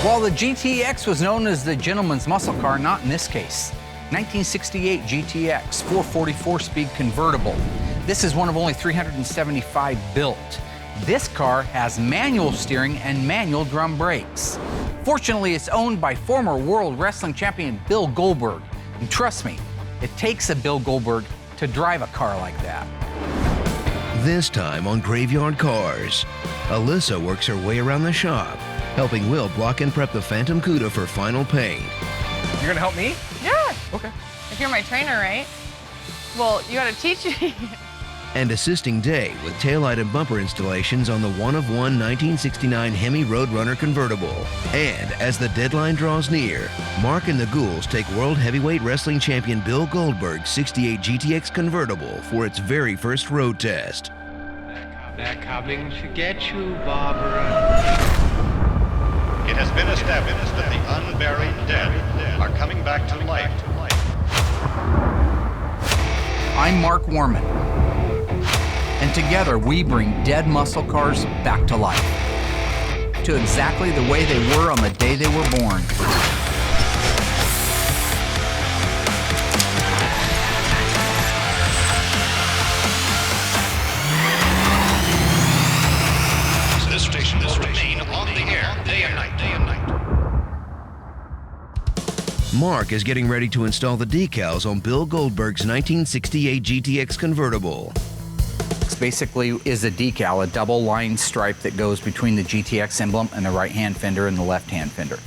While the GTX was known as the gentleman's muscle car, not in this case. 1968 GTX 444-speed convertible. This is one of only 375 built. This car has manual steering and manual drum brakes. Fortunately, it's owned by former World Wrestling Champion Bill Goldberg. And trust me, it takes a Bill Goldberg to drive a car like that. This time on Graveyard Carz, Allysa works her way around the shop, helping Will block and prep the Phantom Cuda for final paint. You're gonna help me? Yeah. Okay. If you're my trainer, right? Well, you gotta teach me. And assisting Day with taillight and bumper installations on the one-of-one 1969 Hemi Roadrunner convertible. And as the deadline draws near, Mark and the Ghouls take World Heavyweight Wrestling Champion Bill Goldberg's 68 GTX convertible for its very first road test. They're coming to get you, Barbara. It has been established that the unburied dead are coming back to life. I'm Mark Warman, and together we bring dead muscle cars back to life, to exactly the way they were on the day they were born. This station will remain on the air day and night. Mark is getting ready to install the decals on Bill Goldberg's 1968 GTX convertible. This basically is a decal, a double line stripe that goes between the GTX emblem and the right-hand fender and the left-hand fender.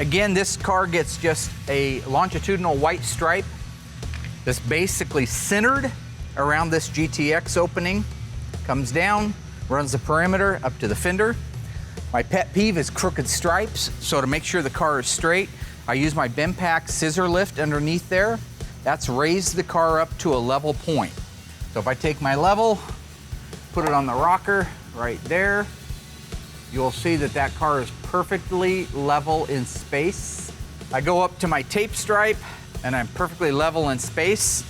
Again, this car gets just a longitudinal white stripe that's basically centered around this GTX opening, comes down, runs the perimeter up to the fender. My pet peeve is crooked stripes, so to make sure the car is straight, I use my Bempack scissor lift underneath there. That's raised the car up to a level point. So if I take my level, put it on the rocker right there, you'll see that that car is perfectly level in space. I go up to my tape stripe and I'm perfectly level in space.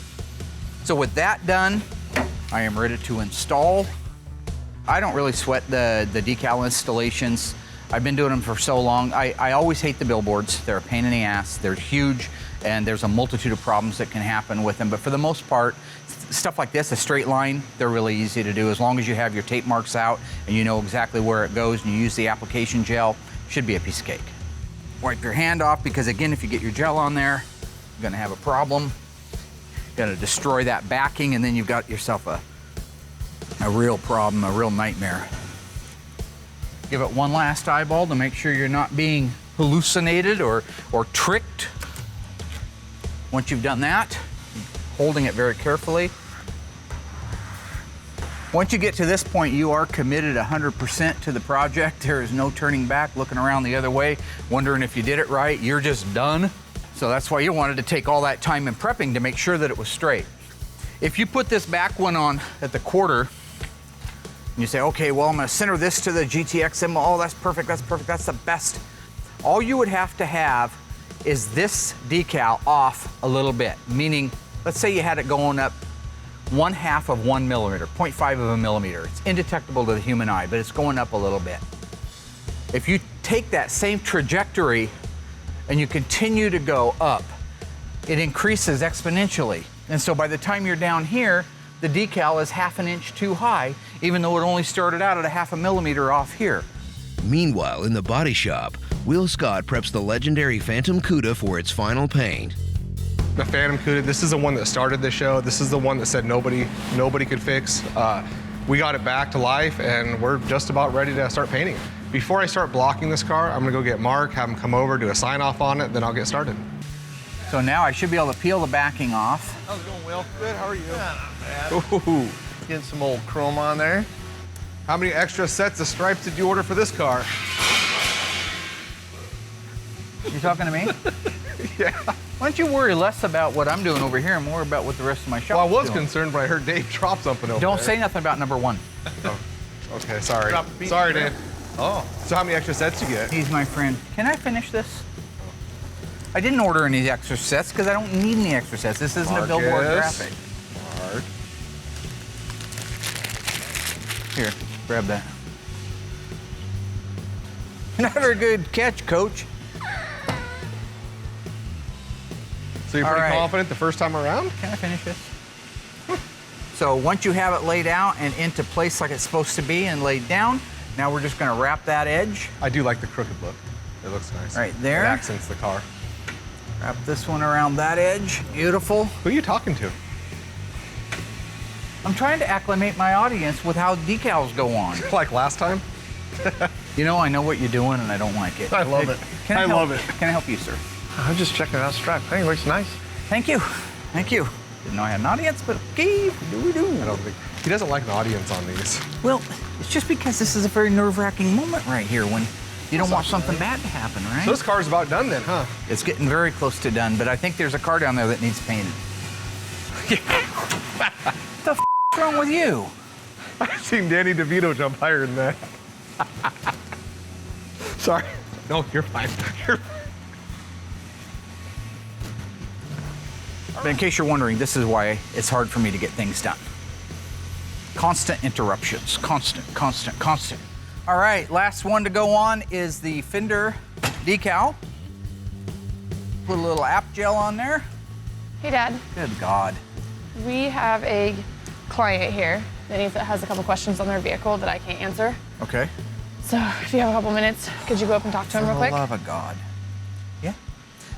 So with that done, I am ready to install. I don't really sweat the decal installations. I've been doing them for so long. I always hate the billboards. They're a pain in the ass. They're huge, and there's a multitude of problems that can happen with them. But for the most part, stuff like this, a straight line, they're really easy to do. As long as you have your tape marks out and you know exactly where it goes and you use the application gel, should be a piece of cake. Wipe your hand off, because again, if you get your gel on there, you're gonna have a problem. You're gonna destroy that backing, and then you've got yourself a real problem, a real nightmare. Give it one last eyeball to make sure you're not being hallucinated or tricked. Once you've done that, holding it very carefully. Once you get to this point, you are committed 100% to the project. There is no turning back, looking around the other way, wondering if you did it right. You're just done. So that's why you wanted to take all that time in prepping to make sure that it was straight. If you put this back one on at the quarter, and you say, okay, well, I'm gonna center this to the GTX symbol. Oh, that's perfect, that's the best. All you would have to have is this decal off a little bit, meaning, let's say you had it going up 1/2 of 1 millimeter, 0.5 of a millimeter. It's indetectable to the human eye, but it's going up a little bit. If you take that same trajectory and you continue to go up, it increases exponentially. And so by the time you're down here, the decal is 1/2 inch too high, even though it only started out at 1/2 millimeter off here. Meanwhile, in the body shop, Will Scott preps the legendary Phantom Cuda for its final paint. The Phantom Cuda, this is the one that started the show. This is the one that said nobody could fix. We got it back to life, and we're just about ready to start painting it. Before I start blocking this car, I'm gonna go get Mark, have him come over, do a sign off on it, then I'll get started. So now I should be able to peel the backing off. How's it going, Will? Good, how are you? Yeah, not bad. Ooh. Getting some old chrome on there. How many extra sets of stripes did you order for this car? You talking to me? Yeah. Why don't you worry less about what I'm doing over here and more about what the rest of my shop Well, I was is doing. concerned when I heard Dave drop something over Don't there. say nothing about number one. Oh, okay, sorry. Drop a beat Sorry, there. Dave. Oh. So how many extra sets you get? He's my friend. Can I finish this? I didn't order any extra sets because I don't need any extra sets. This isn't a billboard Marcus. graphic. Mark. Here, grab that. Another good catch, Coach. So you're All pretty right. confident the first time around? Can I finish this? So once you have it laid out and into place like it's supposed to be and laid down, now we're just gonna wrap that edge. I do like the crooked look. It looks nice. Right there. It accents the car. Wrap this one around that edge. Beautiful. Who are you talking to? I'm trying to acclimate my audience with how decals go on. Like last time? You know, I know what you're doing and I don't like it. I love it. Can I, I help? love it. Can I help you, sir? I'm just checking out strap. Hey, looks nice. Thank you. Thank you. Didn't know I had an audience, but okay, do we do? I don't think he doesn't like an audience on these. Well, it's just because this is a very nerve-wracking moment right here when you don't want something bad to happen, right? So this car's about done then, huh? It's getting very close to done, but I think there's a car down there that needs painted. What the f is wrong with you? I've seen Danny DeVito jump higher than that. Sorry. No, you're fine. You're fine. But in case you're wondering, this is why it's hard for me to get things done. Constant interruptions. Constant. All right, last one to go on is the fender decal. Put a little app gel on there. Hey, Dad. Good God. We have a client here that has a couple questions on their vehicle that I can't answer. Okay. So if you have a couple minutes, could you go up and talk to him real For quick? the love of God. Yeah.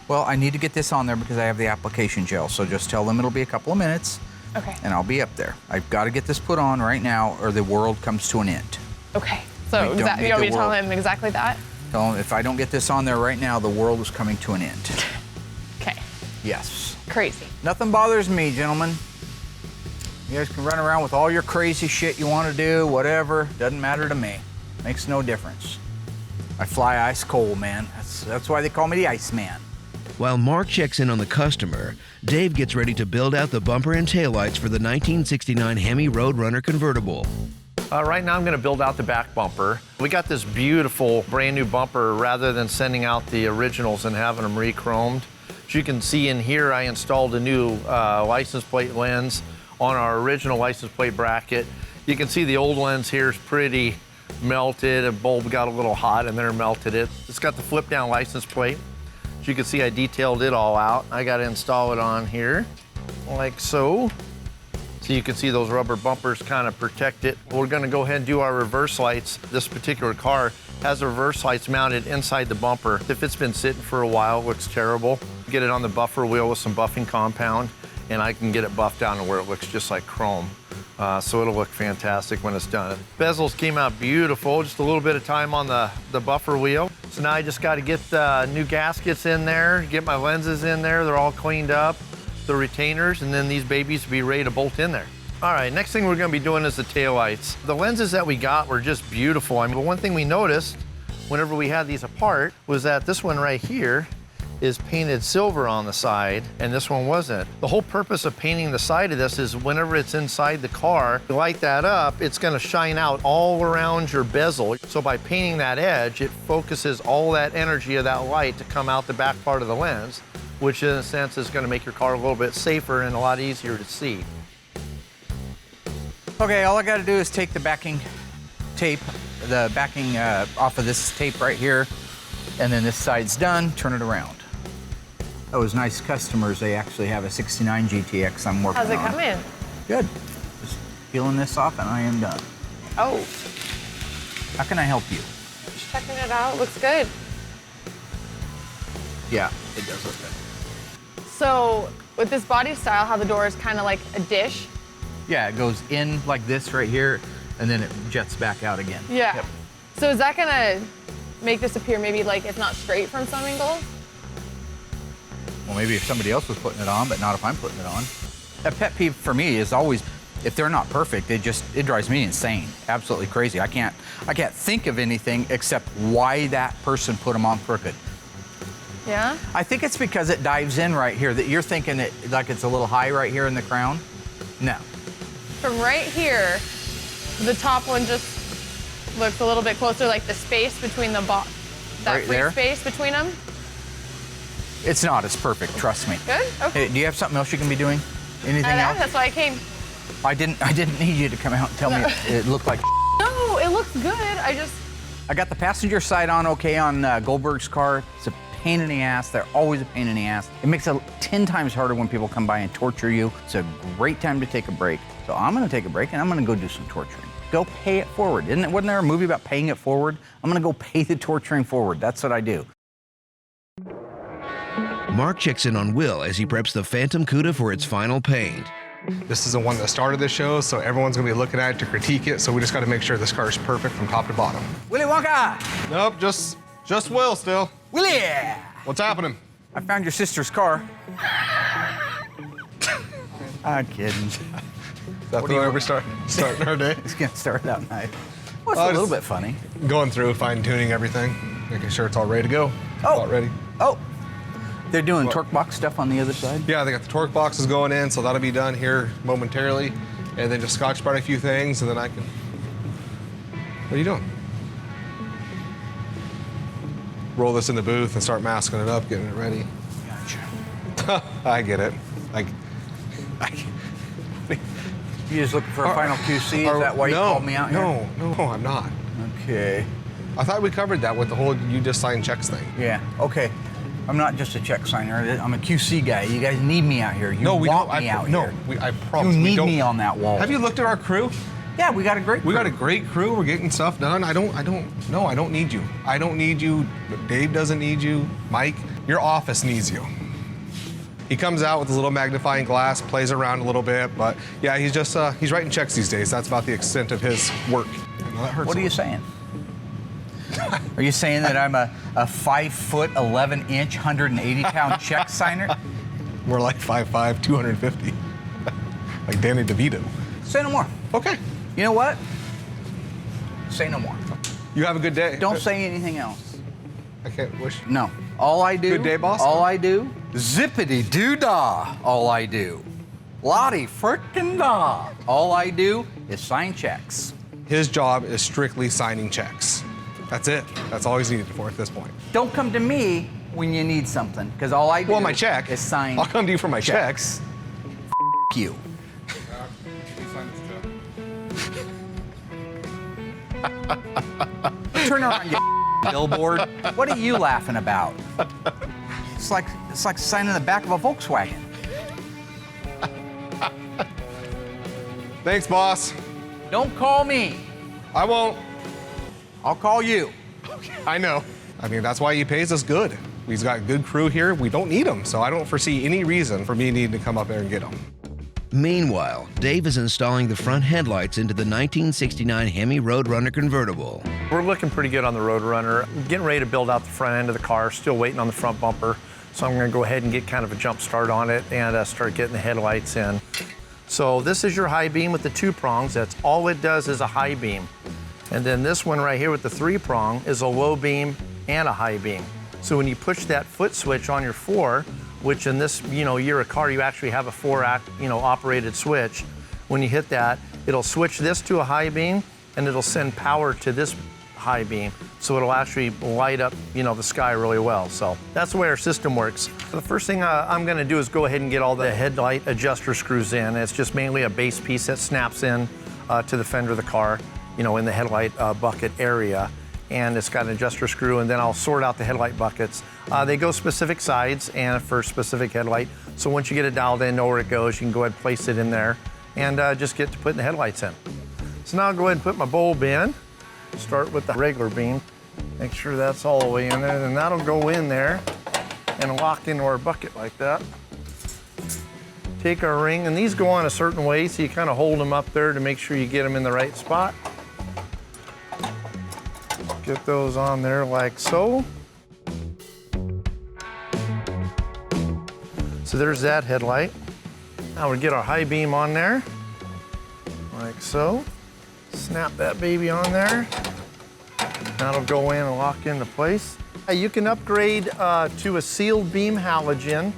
Well, I need to get this on there because I have the application gel. So just tell them it'll be a couple of minutes Okay. and I'll be up there. I've got to get this put on right now or the world comes to an end. Okay. So We don't need you want me the to tell world. him exactly that? Tell them if I don't get this on there right now, the world is coming to an end. Okay. Yes. Crazy. Nothing bothers me, gentlemen. You guys can run around with all your crazy shit you want to do, whatever. Doesn't matter to me. Makes no difference. I fly ice cold, man. That's why they call me the Iceman. While Mark checks in on the customer, Dave gets ready to build out the bumper and taillights for the 1969 Hemi Roadrunner convertible. Right now I'm going to build out the back bumper. We got this beautiful brand new bumper rather than sending out the originals and having them re-chromed. As you can see in here, I installed a new license plate lens on our original license plate bracket. You can see the old lens here is pretty melted. A bulb got a little hot and there melted it. It's got the flip down license plate. As you can see, I detailed it all out. I got to install it on here like so. So you can see those rubber bumpers kind of protect it. We're going to go ahead and do our reverse lights. This particular car has the reverse lights mounted inside the bumper. If it's been sitting for a while, it looks terrible. Get it on the buffer wheel with some buffing compound, and I can get it buffed down to where it looks just like chrome. So it'll look fantastic when it's done. Bezels came out beautiful, just a little bit of time on the buffer wheel. So now I just got to get the new gaskets in there, get my lenses in there. They're all cleaned up, the retainers, and then these babies will be ready to bolt in there. All right, next thing we're going to be doing is the taillights. The lenses that we got were just beautiful. I mean, one thing we noticed whenever we had these apart was that this one right here is painted silver on the side, and this one wasn't. The whole purpose of painting the side of this is whenever it's inside the car, you light that up, it's gonna shine out all around your bezel. So by painting that edge, it focuses all that energy of that light to come out the back part of the lens, which in a sense is gonna make your car a little bit safer and a lot easier to see. Okay, all I got to do is take the backing tape, the backing off of this tape right here, and then this side's done, turn it around. Those nice customers, they actually have a 69 GTX I'm working on. How's it come in? Good. Just peeling this off and I am done. Oh, How can I help you? just checking it out. Looks good. Yeah, it does look good. So with this body style, how the door is kind of like a dish. Yeah, it goes in like this right here, and then it jets back out again. Yeah. Yep. So is that gonna make this appear maybe like it's not straight from some angles? Well, maybe if somebody else was putting it on, but not if I'm putting it on. A pet peeve for me is always, if they're not perfect, it drives me insane, absolutely crazy. I can't think of anything except why that person put them on crooked. Yeah. I think it's because it dives in right here, that you're thinking it like it's a little high right here in the crown. No. From right here, the top one just looks a little bit closer, like the space between the that Right free there? space between them. It's not as perfect, trust me. Good. Okay. Hey, do you have something else you can be doing? Anything I know, else? that's why I came. I didn't need you to come out and tell me it looked like No, it looks good. I got the passenger side on okay on Goldberg's car. It's a pain in the ass. They're always a pain in the ass. It makes it 10 times harder when people come by and torture you. It's a great time to take a break. So I'm gonna take a break and I'm gonna go do some torturing. Go pay it forward. Wasn't there a movie about paying it forward? I'm gonna go pay the torturing forward. That's what I do. Mark checks in on Will as he preps the Phantom Cuda for its final paint. This is the one that started this show, so everyone's gonna be looking at it to critique it, so we just gotta make sure this car is perfect from top to bottom. Willy Wonka! Nope, just Will still. Willy! What's happening? I found your sister's car. I'm kidding. Is that the way we're starting our day? It's gonna start out nice. Well, it's a little bit funny. Going through, fine-tuning everything, making sure it's all ready to go. Oh. About ready. Oh, they're doing torque box stuff on the other side? Yeah, they got the torque boxes going in, so that'll be done here momentarily. And then just scotch bright a few things, and then I can... What are you doing? Roll this in the booth and start masking it up, getting it ready. Gotcha. I get it. You just looking for a final QC? Is that why you called me out here? No, I'm not. Okay. I thought we covered that with the whole you just sign checks thing. Yeah, okay. I'm not just a check signer. I'm a QC guy. You guys need me out here. You we want don't. me out no, here. I promise. You we need don't. me on that wall. Have you looked at our crew? Yeah, we got a great crew. We got a great crew. We're getting stuff done. I don't need you. I don't need you. Dave doesn't need you. Mike, your office needs you. He comes out with his little magnifying glass, plays around a little bit, but yeah, he's just he's writing checks these days. That's about the extent of his work. Well, that hurts. What are you saying? Are you saying that I'm a 5 foot 11 inch 180 pound check signer? More like 5'5", 250. Like Danny DeVito. Say no more. Okay. You know what? Say no more. You have a good day. Don't say anything else. I can't wish. No. All I do. Good day, boss. All I do. Zippity doo dah. All I do. Lottie frickin' da. All I do is sign checks. His job is strictly signing checks. That's it. That's all he's needed for at this point. Don't come to me when you need something, because all I do Well, my check. is sign. I'll come to you for my checks. F you. Turn around, you billboard. What are you laughing about? It's like signing the back of a Volkswagen. Thanks, boss. Don't call me. I won't. I'll call you. I know. I mean, that's why he pays us good. He's got a good crew here. We don't need him, so I don't foresee any reason for me needing to come up there and get him. Meanwhile, Dave is installing the front headlights into the 1969 Hemi Roadrunner convertible. We're looking pretty good on the Roadrunner. Getting ready to build out the front end of the car, still waiting on the front bumper. So I'm gonna go ahead and get kind of a jump start on it and start getting the headlights in. So this is your high beam with the 2 prongs. That's all it does is a high beam. And then this one right here with the 3 prong is a low beam and a high beam. So when you push that foot switch on your 4, which in this, year of car, you actually have a 4-act, operated switch. When you hit that, it'll switch this to a high beam and it'll send power to this high beam. So it'll actually light up, the sky really well. So that's the way our system works. The first thing I'm gonna do is go ahead and get all the headlight adjuster screws in. It's just mainly a base piece that snaps in to the fender of the car, in the headlight bucket area. And it's got an adjuster screw, and then I'll sort out the headlight buckets. They go specific sides and for specific headlight. So once you get it dialed in, know where it goes, you can go ahead and place it in there and just get to putting the headlights in. So now I'll go ahead and put my bulb in. Start with the regular beam. Make sure that's all the way in there. Then that'll go in there and lock into our bucket like that. Take our ring, and these go on a certain way, so you kind of hold them up there to make sure you get them in the right spot. Get those on there like so. So there's that headlight. Now we get our high beam on there, like so. Snap that baby on there. That'll go in and lock into place. You can upgrade to a sealed beam halogen,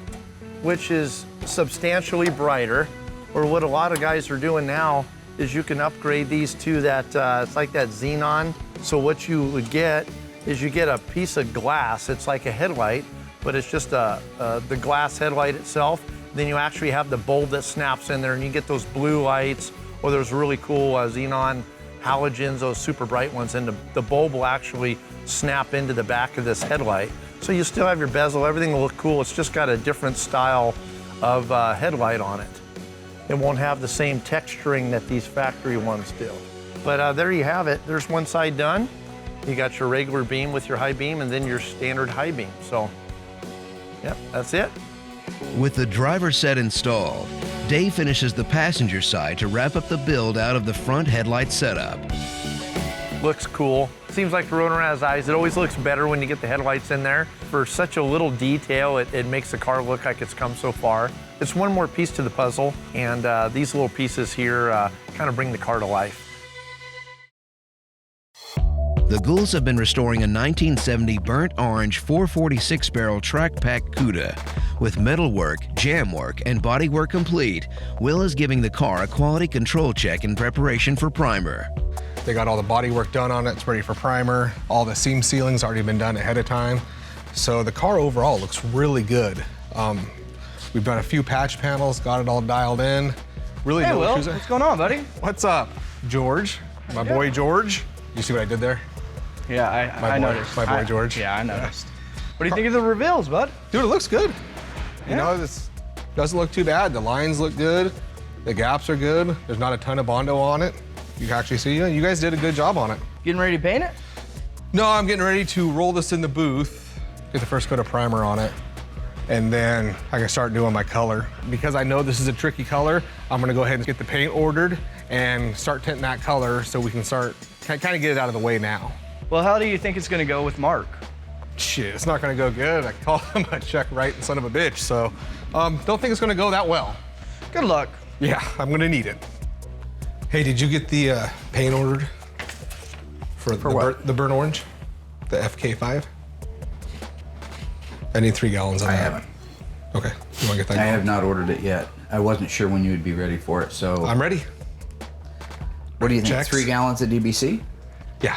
which is substantially brighter, or what a lot of guys are doing now is you can upgrade these to that, it's like that xenon. So what you would get is you get a piece of glass. It's like a headlight, but it's just the glass headlight itself. Then you actually have the bulb that snaps in there, and you get those blue lights or those really cool xenon, halogens, those super bright ones, and the bulb will actually snap into the back of this headlight. So you still have your bezel, everything will look cool. It's just got a different style of headlight on it. It won't have the same texturing that these factory ones do. But there you have it. There's one side done. You got your regular beam with your high beam and then your standard high beam. So, yep, that's it. With the driver's set installed, Dave finishes the passenger side to wrap up the build out of the front headlight setup. Looks cool. Seems like the Roadrunner has eyes. It always looks better when you get the headlights in there. For such a little detail, it makes the car look like it's come so far. It's one more piece to the puzzle, and these little pieces here kind of bring the car to life. The Ghouls have been restoring a 1970 burnt orange 446 barrel track pack Cuda. With metalwork, jam work, and bodywork complete, Will is giving the car a quality control check in preparation for primer. They got all the body work done on it. It's ready for primer. All the seam sealing's already been done ahead of time. So the car overall looks really good. We've done a few patch panels, got it all dialed in. Really Hey, no Will, issues there. what's going on, buddy? What's up, George? My boy George. You see what I did there? Yeah, I noticed. My boy George. Yeah, I noticed. What do you think of the reveals, bud? Dude, it looks good. Yeah. You know, this doesn't look too bad. The lines look good. The gaps are good. There's not a ton of Bondo on it. You can actually see, you guys did a good job on it. Getting ready to paint it? No, I'm getting ready to roll this in the booth, get the first coat of primer on it, and then I can start doing my color. Because I know this is a tricky color, I'm gonna go ahead and get the paint ordered and start tinting that color so we can start, kind of get it out of the way now. Well, how do you think it's gonna go with Mark? Shit, it's not gonna go good. I call him a check right son of a bitch, so don't think it's gonna go that well. Good luck. Yeah, I'm gonna need it. Hey, did you get the paint ordered? For what? The burnt orange? The FK5? I need 3 gallons of that. I haven't. Okay, you wanna get that I going? have not ordered it yet. I wasn't sure when you would be ready for it, so. I'm ready. What do you think, Checks? 3 gallons of DBC? Yeah.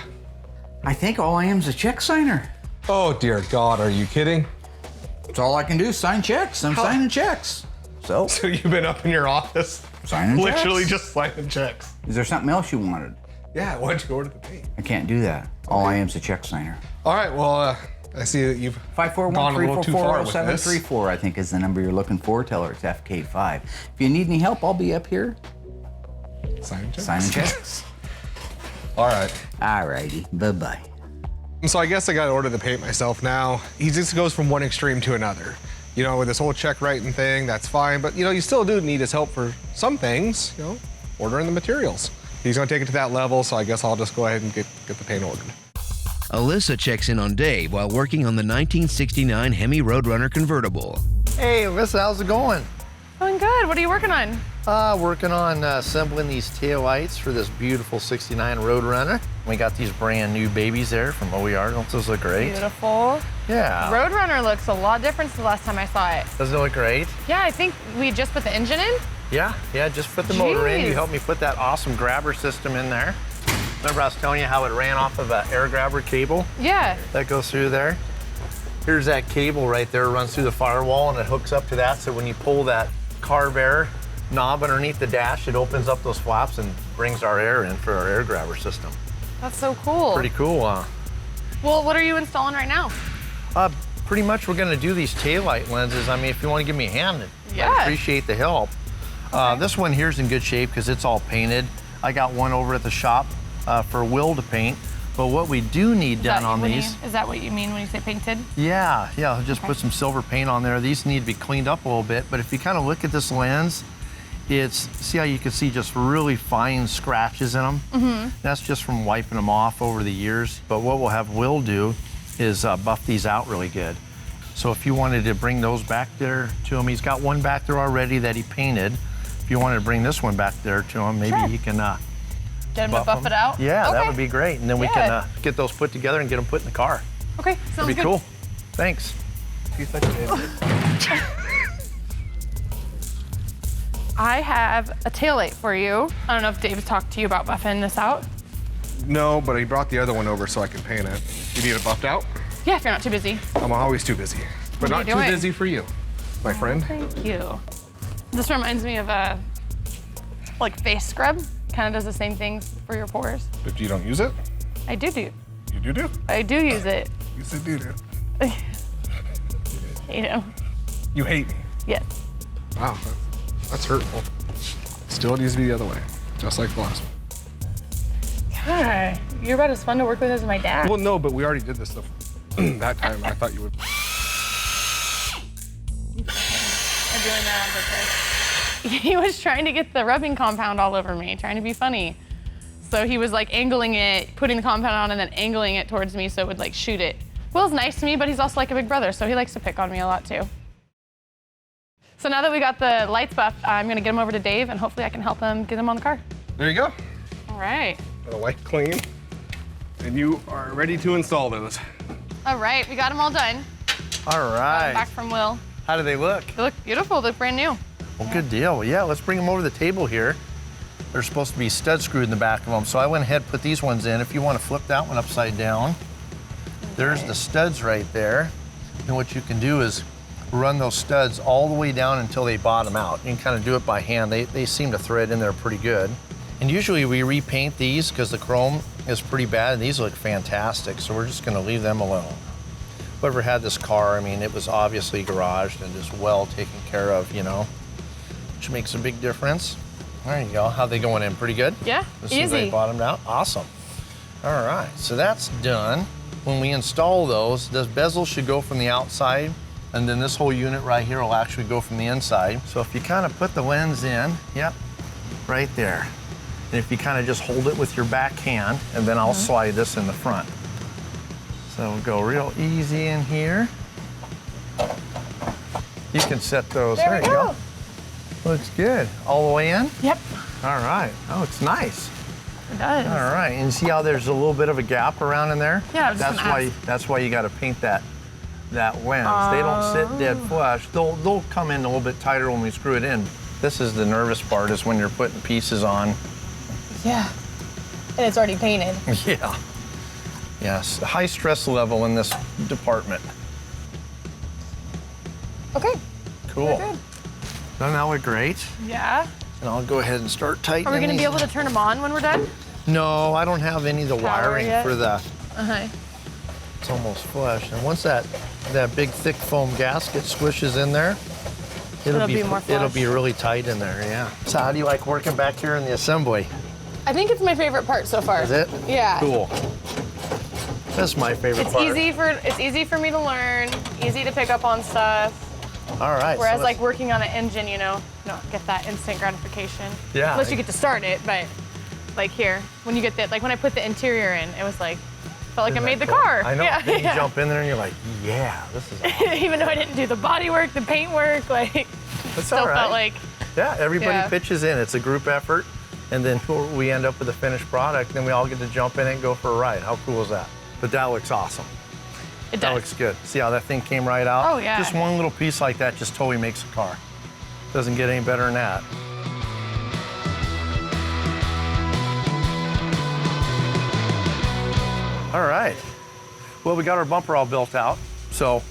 I think all I am is a check signer. Oh dear God, are you kidding? That's all I can do, sign checks. I'm signing checks. So, So you've been up in your office? Signing Literally checks. just signing checks. Is there something else you wanted? Yeah, why'd you order the paint? I can't do that. All I am is a check signer. All right, well, I see that you've gone a little too far with this. 541-344-0734, I think is the number you're looking for. Tell her it's FK5. If you need any help, I'll be up here Signing checks? signing checks. All right. Alrighty, bye-bye. So I guess I gotta order the paint myself now. He just goes from one extreme to another. You know, with this whole check writing thing, that's fine, but you know, you still do need his help for some things, you know, ordering the materials. He's gonna take it to that level, so I guess I'll just go ahead and get the paint ordered. Alyssa checks in on Dave while working on the 1969 Hemi Roadrunner convertible. Hey, Alyssa, how's it going? Going good. What are you working on? Working on assembling these taillights for this beautiful 69 Roadrunner. We got these brand new babies there from OER. Don't those look great? Beautiful. Yeah. Roadrunner looks a lot different to the last time I saw it. Doesn't it look great? Yeah, I think we just put the engine in. Yeah, just put the motor in. You Jeez. helped me put that awesome grabber system in there. Remember I was telling you how it ran off of an air grabber cable Yeah. that goes through there? Here's that cable right there, runs through the firewall and it hooks up to that, so when you pull that carb air knob underneath the dash, it opens up those flaps and brings our air in for our air grabber system. That's so cool. Pretty cool, huh? Well, what are you installing right now? Pretty much we're gonna do these taillight lenses. I mean, if you wanna give me a hand, Yeah. I appreciate the help. This one here's in good shape because it's all painted. I got one over at the shop for Will to paint. But what we do need done on these. Is that what you mean when you say painted? Yeah, I'll just put some silver paint on there. These need to be cleaned up a little bit, but if you kind of look at this lens, see how you can see just really fine scratches in them? Mm-hmm. That's just from wiping them off over the years. But what we'll have Will do is buff these out really good. So if you wanted to bring those back there to him, he's got one back there already that he painted. If you wanted to bring this one back there to him, maybe he can Get him to buff it out? Yeah, Okay. that would be great. And then we can get those put together and get them put in the car. Okay, sounds That'd be good. cool. Thanks. I have a taillight for you. I don't know if Dave's talked to you about buffing this out. No, but he brought the other one over so I can paint it. You need it buffed out? Yeah, if you're not too busy. I'm always too busy, but What are not you too doing? busy for you, my friend. Thank you. This reminds me of a like face scrub. kind of does the same things for your pores. If you don't use it, I do. you do. I do use it. You said do. Hate him. You hate me. Yes. Wow, that's hurtful. Still needs to be the other way, just like the last one. God, you're about as fun to work with as my dad. Well, no, but we already did this stuff that time. I thought you would. I'm doing that on purpose. He was trying to get the rubbing compound all over me, trying to be funny. So he was like angling it, putting the compound on and then angling it towards me so it would like shoot it. Will's nice to me, but he's also like a big brother, so he likes to pick on me a lot too. So now that we got the lights buffed, I'm gonna get him over to Dave and hopefully I can help him get him on the car. There you go. All right. The light clean, and you are ready to install those. All right, we got them all done. All right. Back from Will. How do they look? They look beautiful, they look brand new. Well, good deal. Well, yeah, let's bring them over to the table here. They're supposed to be stud screwed in the back of them, so I went ahead and put these ones in. If you want to flip that one upside down, there's the studs right there. And what you can do is run those studs all the way down until they bottom out. You can kind of do it by hand. They seem to thread in there pretty good. And usually we repaint these because the chrome is pretty bad, and these look fantastic, so we're just going to leave them alone. Whoever had this car, I mean, it was obviously garaged and just well taken care of, you know, which makes a big difference. There you go. How they going in? Pretty good? Yeah, As soon as they easy. bottomed out? Awesome. All right, so that's done. When we install those, the bezel should go from the outside, and then this whole unit right here will actually go from the inside. So if you kind of put the lens in, yep, right there. And if you kind of just hold it with your back hand, and then I'll slide this in the front. So we'll go real easy in here. You can set those. There we go. Looks good. All the way in? Yep, All right. Oh, it's nice. it does. All right. And see how there's a little bit of a gap around in there? Yeah, I was that's just why. gonna ask. That's why you got to paint that lens. They don't sit dead flush. They'll come in a little bit tighter when we screw it in. This is the nervous part, is when you're putting pieces on. Yeah, and it's already painted. Yeah. Yes. High stress level in this department. Okay, Cool. we're good. Doesn't that look great? Yeah. And I'll go ahead and start tightening. Are we gonna be these. able to turn them on when we're done? No, I don't have any of the Power wiring yet? for the. Uh-huh. It's almost flush. And once that big thick foam gasket swishes in there, It'll be more it'll flush. be really tight in there, yeah. So how do you like working back here in the assembly? I think it's my favorite part so far. Is it? Yeah. Cool. That's my favorite It's part. it's easy for me to learn, easy to pick up on stuff. All right. Whereas so like working on an engine, you don't get that instant gratification. Yeah. Unless you get to start it, but like here, when you get that, like when I put the interior in, it was like, felt like I isn't made that the cool? car. I know. Yeah. Then you yeah. jump in there and you're like, yeah, this is awesome. Even though I didn't do the body work, the paint work, like, That's still all right. felt like, Yeah, everybody Yeah. pitches in. It's a group effort. And then we end up with a finished product. Then we all get to jump in and go for a ride. How cool is that? But that looks awesome. it That does. looks good. See how that thing came right out? Oh, yeah. Just one little piece like that just totally makes a car. Doesn't get any better than that. All right. Well, we got our bumper all built out. So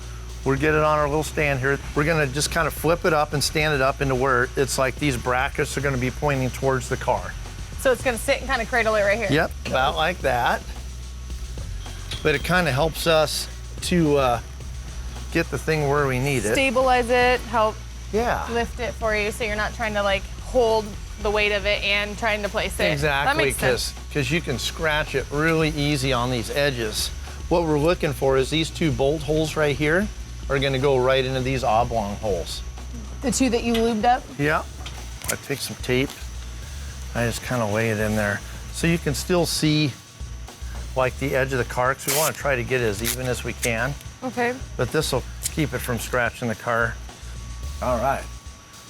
we'll get it on our little stand here. We're gonna just kind of flip it up and stand it up into where it's like these brackets are gonna be pointing towards the car. So it's gonna sit and kind of cradle it right here. Yep, about like that. But it kind of helps us to get the thing where we need it. Stabilize it, help Yeah. lift it for you so you're not trying to like hold the weight of it and trying to place it. That Exactly, makes sense. because you can scratch it really easy on these edges. What we're looking for is these two bolt holes right here are gonna go right into these oblong holes. The two that you lubed up? Yeah. I take some tape, I just kind of lay it in there. So you can still see like the edge of the car, because we want to try to get it as even as we can. Okay. But this will keep it from scratching the car. All right.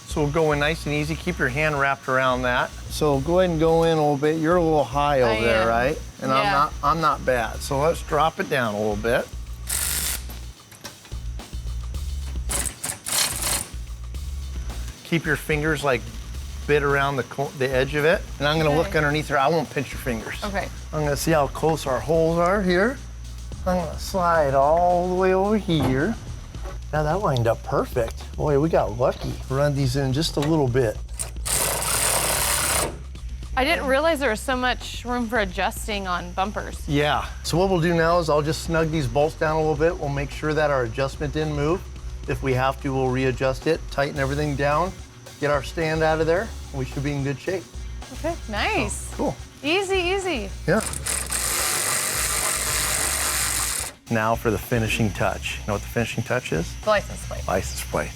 So we'll go in nice and easy. Keep your hand wrapped around that. So go ahead and go in a little bit. You're a little high over there, am. right? And Yeah. I'm not bad. So let's drop it down a little bit. Keep your fingers like bit around the edge of it. And I'm gonna look Okay. underneath there. I won't pinch your fingers. Okay. I'm gonna see how close our holes are here. I'm gonna slide all the way over here. Now that lined up perfect. Boy, we got lucky. Run these in just a little bit. I didn't realize there was so much room for adjusting on bumpers. Yeah. So what we'll do now is I'll just snug these bolts down a little bit. We'll make sure that our adjustment didn't move. If we have to, we'll readjust it, tighten everything down, get our stand out of there, and we should be in good shape. Okay, nice. Oh, cool. Easy, easy. Yeah. Now for the finishing touch. You know what the finishing touch is? The license plate. License plate.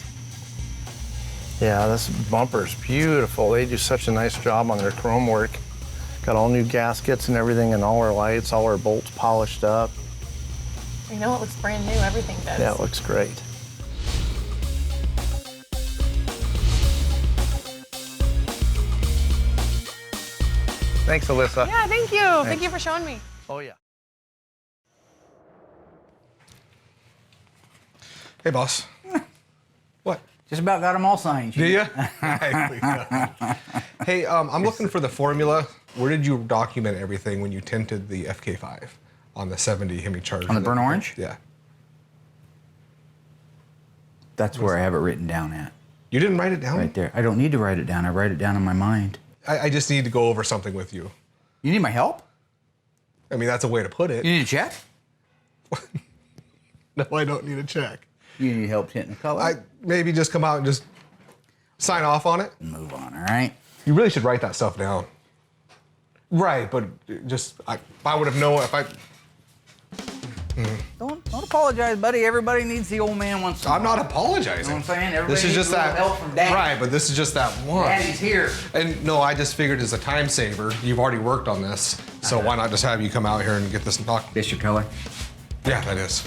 Yeah, this bumper's beautiful. They do such a nice job on their chrome work. Got all new gaskets and everything, and all our lights, all our bolts polished up. You know it looks brand new, everything does. Yeah, it looks great. Thanks, Allysa. Yeah, thank you. Thank you for showing me. Oh, yeah. Hey, boss. What? Just about got them all signed. Do you? Hey, I'm looking for the formula. Where did you document everything when you tinted the FK5 on the 70 Hemi Charger? On the burnt orange? Yeah. That's where I have it written down at. You didn't write it down? Right there. I don't need to write it down. I write it down in my mind. I just need to go over something with you. You need my help? I mean, that's a way to put it. You need a check? No, I don't need a check. You need help tinting the color? Maybe just come out and just sign off on it. Move on, all right? You really should write that stuff down. Right, but just, if I would have known, if I... Don't apologize, buddy. Everybody needs the old man once in a while. I'm not apologizing. You know what I'm saying? Everybody This is needs just a little that, help from Daddy. right, but this is just that one. Daddy's here. And no, I just figured as a time saver, you've already worked on this, so why not just have you come out here and get this knocked? This your color? Yeah, that is.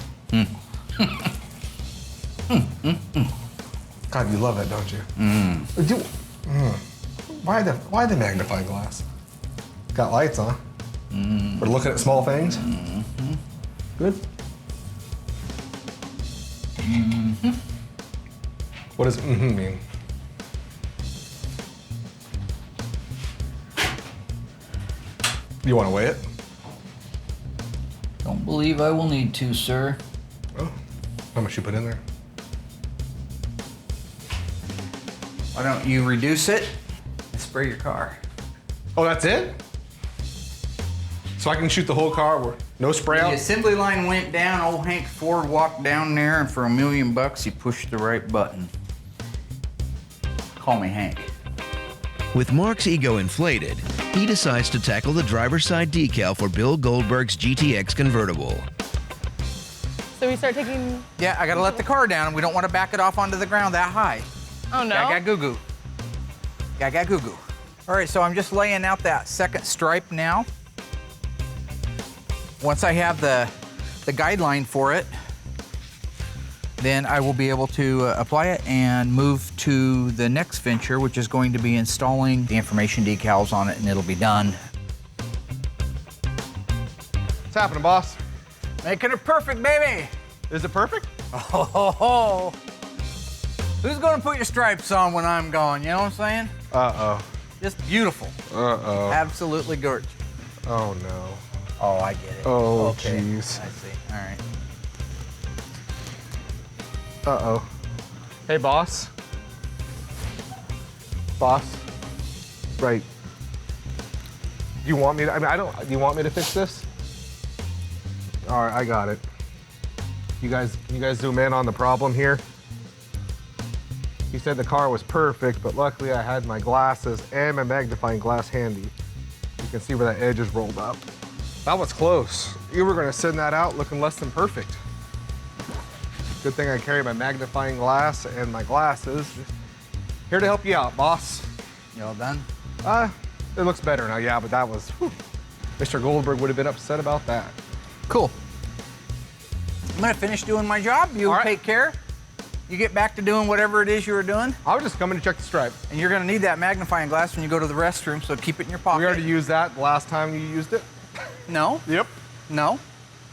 God, you love that, don't you? Why the magnifying glass? Got lights, huh? We're looking at small things? Good. What does mean? You want to weigh it? Don't believe I will need to, sir. Oh, how much you put in there? Why don't you reduce it and spray your car? Oh, that's it? So I can shoot the whole car with no spray The out? assembly line went down. Old Hank Ford walked down there, and for $1 million, he pushed the right button. Call me Hank. With Mark's ego inflated, he decides to tackle the driver's side decal for Bill Goldberg's GTX convertible. So we start taking, Yeah, I gotta let the car down. We don't want to back it off onto the ground that high. oh no. Gaga goo goo. Gaga goo goo. All right, so I'm just laying out that second stripe now. Once I have the guideline for it, then I will be able to apply it and move to the next venture, which is going to be installing the information decals on it, and it'll be done. What's happening, boss? Making it perfect, baby. Is it perfect? Oh, who's gonna put your stripes on when I'm gone? You know what I'm saying? Uh-oh. Just beautiful. Uh-oh. Absolutely gorgeous. Oh, no. Oh, I get it. Oh, okay. jeez. I see. All right. Uh-oh. Hey, boss. Boss. Right. You want me to, I mean, do you want me to fix this? All right, I got it. You guys zoom in on the problem here? He said the car was perfect, but luckily I had my glasses and my magnifying glass handy. You can see where that edge is rolled up. That was close. You were gonna send that out looking less than perfect. Good thing I carry my magnifying glass and my glasses. Here to help you out, boss. You all done? It looks better now, yeah, but that was, whew. Mr. Goldberg would have been upset about that. Cool. I'm gonna finish doing my job. You All right. take care. You get back to doing whatever it is you were doing, I was just coming to check the stripe. and you're gonna need that magnifying glass when you go to the restroom, so keep it in your pocket. We already used that the last time you used it. No, Yep. no.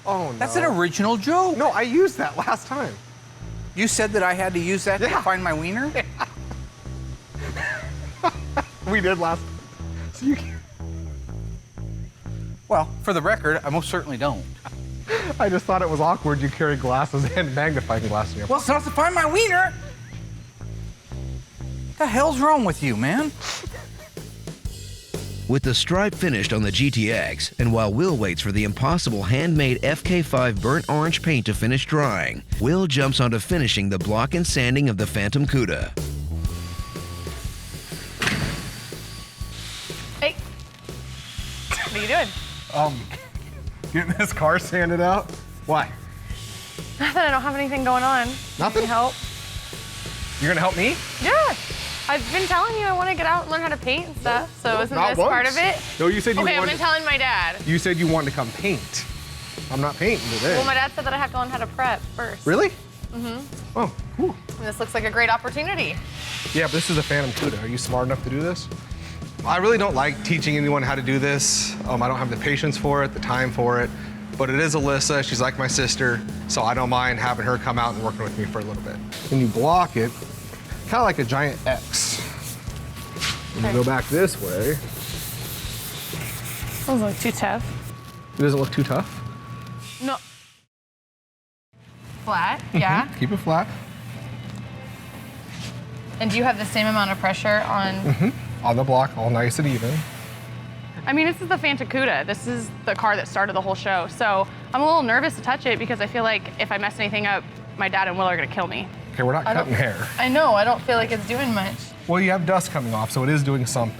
Oh, no. That's an original joke. No, I used that last time. You said that I had to use that to Yeah. find my wiener? We did last time. So you can... Well, for the record, I most certainly don't. I just thought it was awkward you carry glasses and magnifying glass in your Well, it's not to find my wiener. What the hell's wrong with you, man? With the stripe finished on the GTX, and while Will waits for the impossible handmade FK5 burnt orange paint to finish drying, Will jumps onto finishing the block and sanding of the Phantom Cuda. Hey. What are you doing? Getting this car sanded out. Why? Nothing, I don't have anything going on. Nothing? Can you help? You're gonna help me? Yeah. I've been telling you I want to get out and learn how to paint and stuff, so isn't Not this once. part of it? No, you said you Okay, I've wanted. been telling my dad. You said you wanted to come paint. I'm not painting today. Well, my dad said that I have to learn how to prep first. Really? Mm-hmm. Oh, cool. And this looks like a great opportunity. Yeah, but this is a Phantom Cuda. Are you smart enough to do this? I really don't like teaching anyone how to do this. I don't have the patience for it, the time for it. But it is Allysa. She's like my sister, so I don't mind having her come out and working with me for a little bit. When you block it, kind of like a giant X. When you go back this way, Doesn't look too tough. it doesn't look too tough. No. Flat, yeah. Keep it flat. And do you have the same amount of pressure on? On the block, all nice and even. I mean, this is the Phantom Cuda. This is the car that started the whole show. So I'm a little nervous to touch it because I feel like if I mess anything up, my dad and Will are gonna kill me. Okay, we're not cutting hair. I know, I don't feel like it's doing much. Well, you have dust coming off, so it is doing something.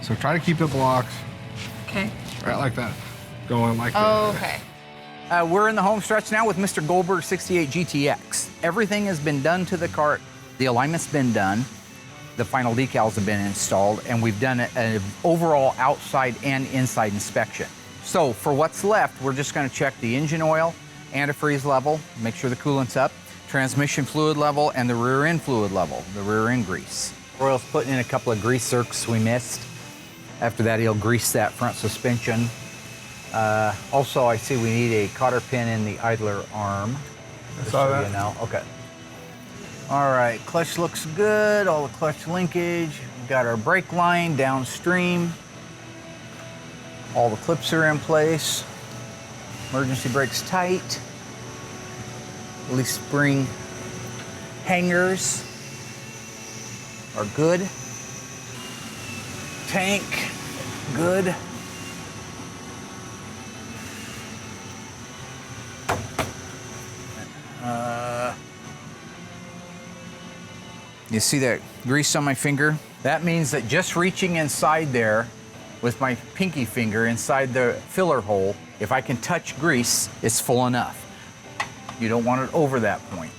So try to keep it blocked, Okay. right like that. Going like Oh, that. okay. We're in the home stretch now with Mr. Goldberg 68 GTX. Everything has been done to the cart. The alignment's been done. The final decals have been installed, and we've done an overall outside and inside inspection. So for what's left, we're just gonna check the engine oil, antifreeze level, make sure the coolant's up, transmission fluid level, and the rear end fluid level, the rear end grease. Royal's putting in a couple of grease zerks we missed. After that, he'll grease that front suspension. Also, I see we need a cotter pin in the idler arm. I saw that. You know, okay. All right, clutch looks good, all the clutch linkage. We've got our brake line downstream. All the clips are in place. Emergency brakes tight. Release spring hangers are good. Tank, good. You see that grease on my finger? That means that just reaching inside there with my pinky finger inside the filler hole, if I can touch grease, it's full enough. You don't want it over that point.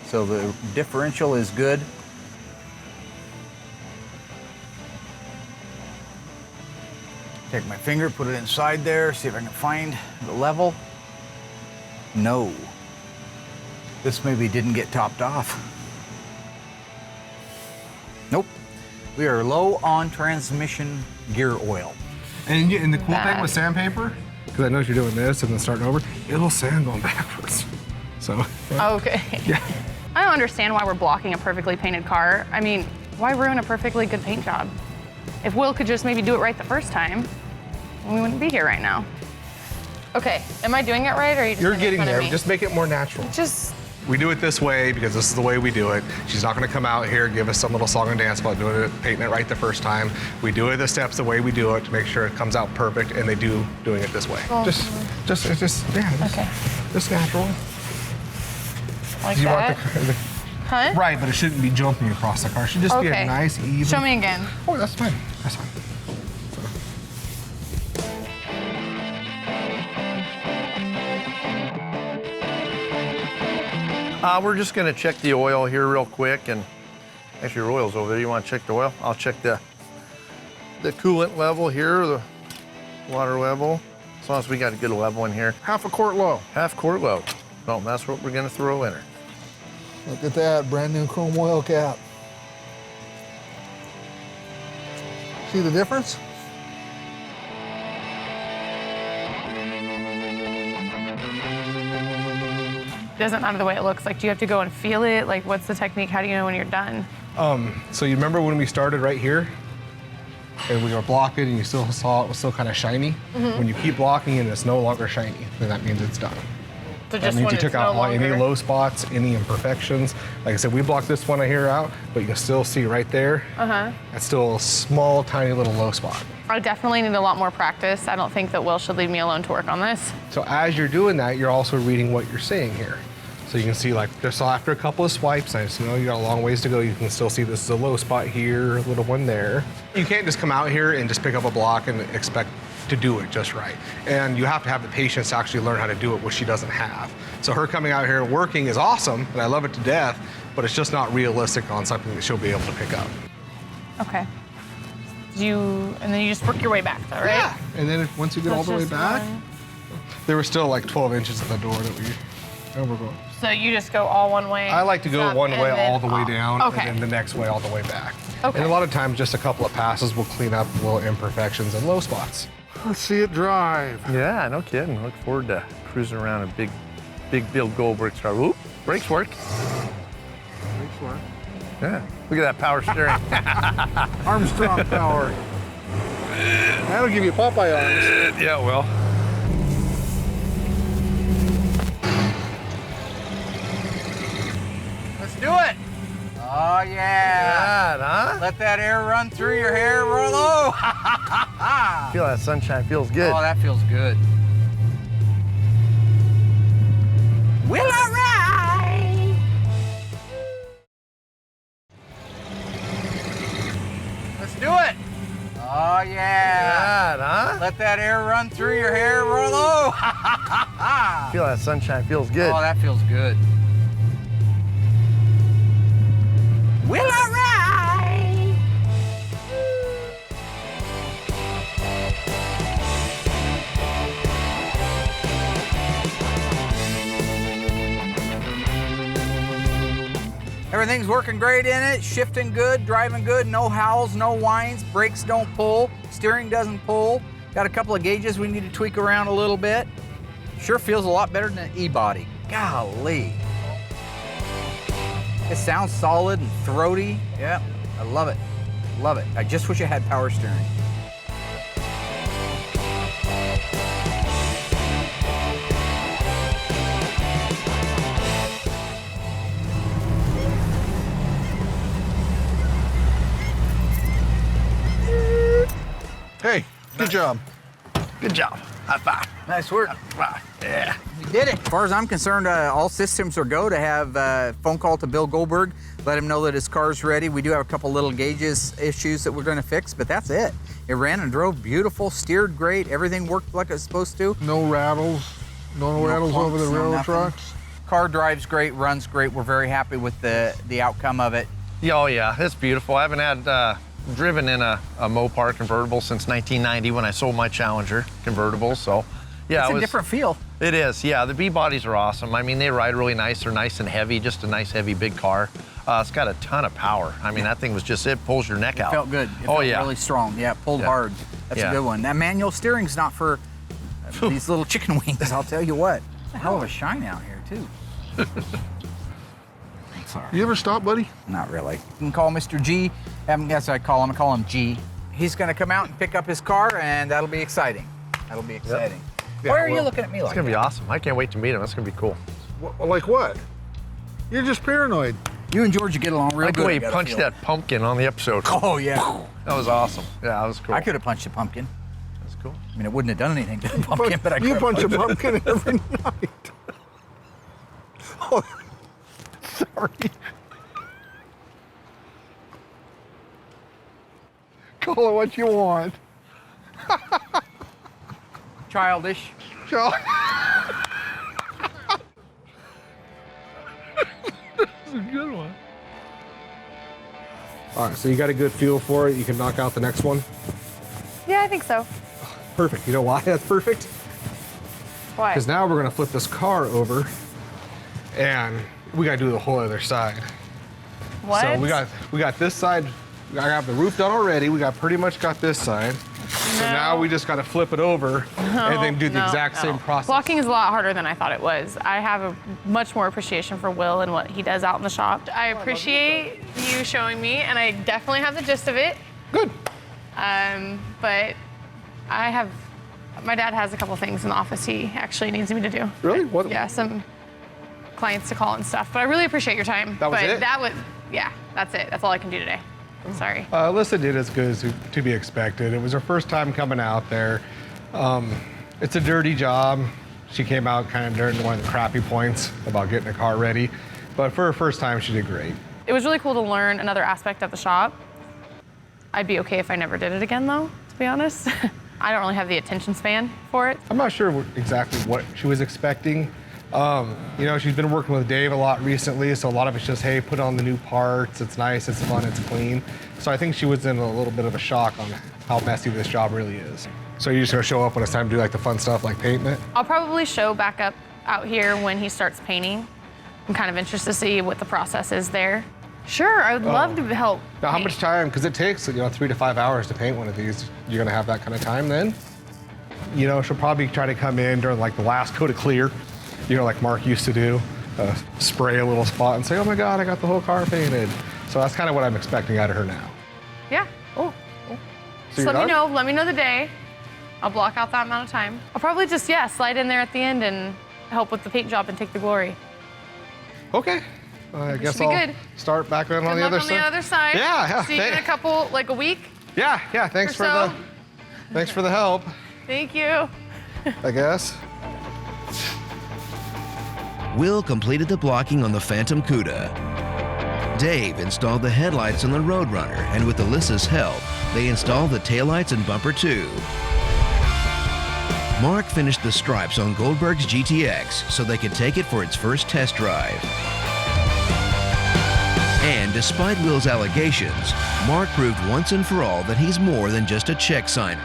So the differential is good. Take my finger, put it inside there, see if I can find the level. No. This maybe didn't get topped off. Nope. We are low on transmission gear oil. And the cool thing with sandpaper, because I know you're doing this and then starting over, it'll sand going backwards. So. Okay. Yeah. I don't understand why we're blocking a perfectly painted car. I mean, why ruin a perfectly good paint job? If Will could just maybe do it right the first time, we wouldn't be here right now. Okay, am I doing it right, or are you just You're gonna make getting fun of there. me? Just make it more natural. Just. We do it this way because this is the way we do it. She's not going to come out here and give us some little song and dance about doing it, painting it right the first time. We do it the steps the way we do it to make sure it comes out perfect, and they do doing it this way. Oh. Just Okay. just natural. Like You that? want the Huh? right, but it shouldn't be jumping across the car. It should just be Okay. a nice, even. Show me again. Oh, that's fine. That's fine. We're just gonna check the oil here real quick, and actually your oil's over there. You wanna check the oil? I'll check the coolant level here, the water level. As long as we got a good level in here. Half a quart low. Half quart low. No, that's what we're gonna throw in her. Look at that, brand new chrome oil cap. See the difference? Doesn't matter the way it looks. Like, do you have to go and feel it? Like, what's the technique? How do you know when you're done? So you remember when we started right here? And we were blocking and you still saw it was still kind of shiny? When you keep blocking and it's no longer shiny, then that means it's done. So That just means when you took it's out no any longer- low spots, any imperfections. Like I said, we blocked this one here out, but you can still see right there. That's still a small, tiny little low spot. I definitely need a lot more practice. I don't think that Will should leave me alone to work on this. So as you're doing that, you're also reading what you're seeing here. So you can see like just after a couple of swipes, I just know you got a long ways to go. You can still see this is a low spot here, a little one there. You can't just come out here and just pick up a block and expect to do it just right. And you have to have the patience to actually learn how to do it, which she doesn't have. So her coming out here and working is awesome, and I love it to death, but it's just not realistic on something that she'll be able to pick up. Okay. And then you just work your way back though, right? Yeah, and then once you get all the way Just back, one. there was still like 12 inches at the door that we overgo. So you just go all one way? I like to go up, one and way then all the way down, Okay. and then the next way all the way back. Okay. And a lot of times, just a couple of passes will clean up little imperfections and low spots. Let's see it drive. Yeah, no kidding. Look forward to cruising around a big Bill Goldberg car. Whoop, brakes work. Brakes work. Yeah, look at that power steering. Armstrong power. That'll give you Popeye arms. Yeah, well. Let's do it. Oh, yeah. God, huh? Let that air run through your hair, roll low. Feel that sunshine feels good. Oh, that feels good. Will I ride? Let's do it. Oh, yeah. God, huh? Let that air run through your hair, roll low. Feel that sunshine feels good. Oh, that feels good. Will I ride? Everything's working great in it, shifting good, driving good, no howls, no whines, brakes don't pull, steering doesn't pull. Got a couple of gauges we need to tweak around a little bit. Sure feels a lot better than an E-body. Golly. It sounds solid and throaty. Yeah, I love it. Love it. I just wish it had power steering. Hey, good job. Good job. High five. Nice work. Yeah. We did it. As far as I'm concerned, all systems are go to have a phone call to Bill Goldberg, let him know that his car's ready. We do have a couple little gauges issues that we're going to fix, but that's it. It ran and drove beautiful, steered great, everything worked like it's supposed to. No rattles. No rattles over the clunks, no railroad nothing. trucks. Car drives great, runs great. We're very happy with the outcome of it. Yeah, oh yeah, it's beautiful. I haven't had driven in a Mopar convertible since 1990 when I sold my Challenger convertible. So, yeah, It's a different feel. It is, yeah. The B-bodies are awesome. I mean, they ride really nice. They're nice and heavy, just a nice, heavy, big car. It's got a ton of power. I mean, that thing was just, it pulls your neck out. Felt good. It Oh, felt yeah. really strong. Yeah, it pulled Yeah. hard. That's Yeah. a good one. That manual steering's not for these little chicken wings, I'll tell you what. A hell of a shine out here, too. Sorry. You ever stop, buddy? Not really. You can call Mr. G. Guess I call him G. He's gonna come out and pick up his car, and that'll be exciting. That'll be exciting. Yeah, Why are you well, looking at me like It's gonna be that? awesome. I can't wait to meet him. That's gonna be cool. Like what? You're just paranoid. You and Georgia get along I real like good. the way I he gotta punched feel. that pumpkin on the episode. Oh, yeah. That was awesome. Yeah, that was cool. I could have punched a pumpkin. That's cool. I mean, it wouldn't have done anything to the pumpkin, but I could You have punch a punched it. pumpkin every night. Oh, sorry. Call it what you want. Childish. This is a good one. All right, so you got a good feel for it. You can knock out the next one. Yeah, I think so. Perfect. You know why that's perfect? Why? Because now we're gonna flip this car over, and we gotta do the whole other side. What? So we got this side. I got the roof done already. We got pretty much got this side. So now we just gotta flip it over and then do the exact same process. Blocking is a lot harder than I thought it was. I have a much more appreciation for Will and what he does out in the shop. I appreciate you showing me, and I definitely have the gist of it. Good. But I have My dad has a couple things in the office he actually needs me to do. Really? What? Yeah, some clients to call and stuff. But I really appreciate your time. That was it? Yeah, that's it. That's all I can do today. Sorry. Alyssa did as good as to be expected. It was her first time coming out there. It's a dirty job. She came out kind of during one of the crappy points about getting the car ready. But for her first time, she did great. It was really cool to learn another aspect of the shop. I'd be okay if I never did it again, though, to be honest. I don't really have the attention span for it. I'm not sure exactly what she was expecting. You know, she's been working with Dave a lot recently, so a lot of it's just, hey, put on the new parts, it's nice, it's fun, it's clean. So I think she was in a little bit of a shock on how messy this job really is. So you're just gonna show up when it's time to do like the fun stuff like painting it? I'll probably show back up out here when he starts painting. I'm kind of interested to see what the process is there. Sure, I would love to help. Now, how paint. much time? Because it takes, 3 to 5 hours to paint one of these. You're gonna have that kind of time then? You know, she'll probably try to come in during like the last coat of clear, like Mark used to do, spray a little spot and say, oh my God, I got the whole car painted. So that's kind of what I'm expecting out of her now. Yeah. Oh. So Just let me know the day. I'll block out that amount of time. I'll probably just, slide in there at the end and help with the paint job and take the glory. Okay. I guess be I'll good. start back on the other side. On the other side. Yeah. See you in a week. Yeah. Thanks for the help, Thank you. I guess. Will completed the blocking on the Phantom Cuda. Dave installed the headlights on the Roadrunner, and with Alyssa's help, they installed the taillights and bumper too. Mark finished the stripes on Goldberg's GTX so they could take it for its first test drive. And despite Will's allegations, Mark proved once and for all that he's more than just a check signer.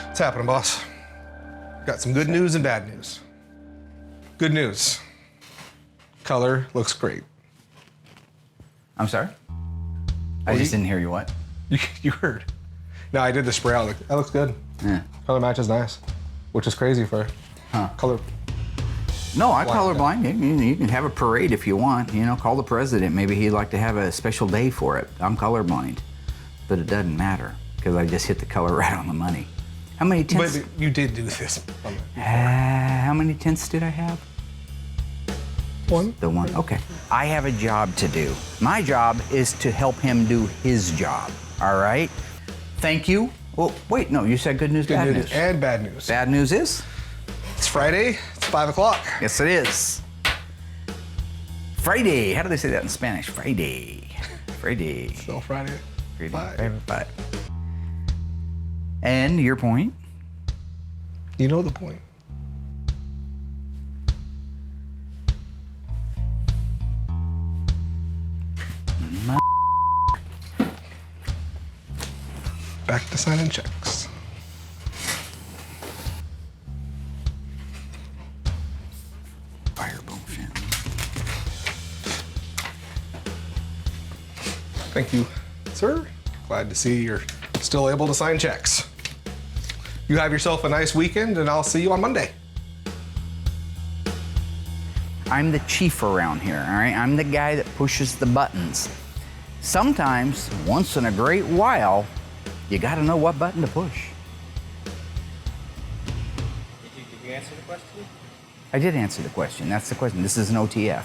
What's happening, boss? Got some good news and bad news. Good news. Color looks great. I'm sorry? I just didn't hear you what? You heard. No, I did the spray out. That looks good. Yeah. Color match is nice, which is crazy for color. No, I'm colorblind. You can have a parade if you want. Call the president. Maybe he'd like to have a special day for it. I'm colorblind. But it doesn't matter because I just hit the color right on the money. How many tints? But you did do this. How many tints did I have? One. The one. Okay. I have a job to do. My job is to help him do his job. All right? Thank you. Well, wait, no, you said good news, bad news. And bad news. Bad news is? It's Friday. It's 5 o'clock. Yes, it is. Friday. How do they say that in Spanish? Friday. Friday. Still Friday. Friday. And your point? You know the point. Back to signing checks. Fireball fan. Thank you, sir. Glad to see you're still able to sign checks. You have yourself a nice weekend, and I'll see you on Monday. I'm the chief around here, all right? I'm the guy that pushes the buttons. Sometimes, once in a great while, you gotta know what button to push. Did you answer the question? I did answer the question. That's the question. This is an OTF.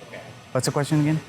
Okay. What's the question again?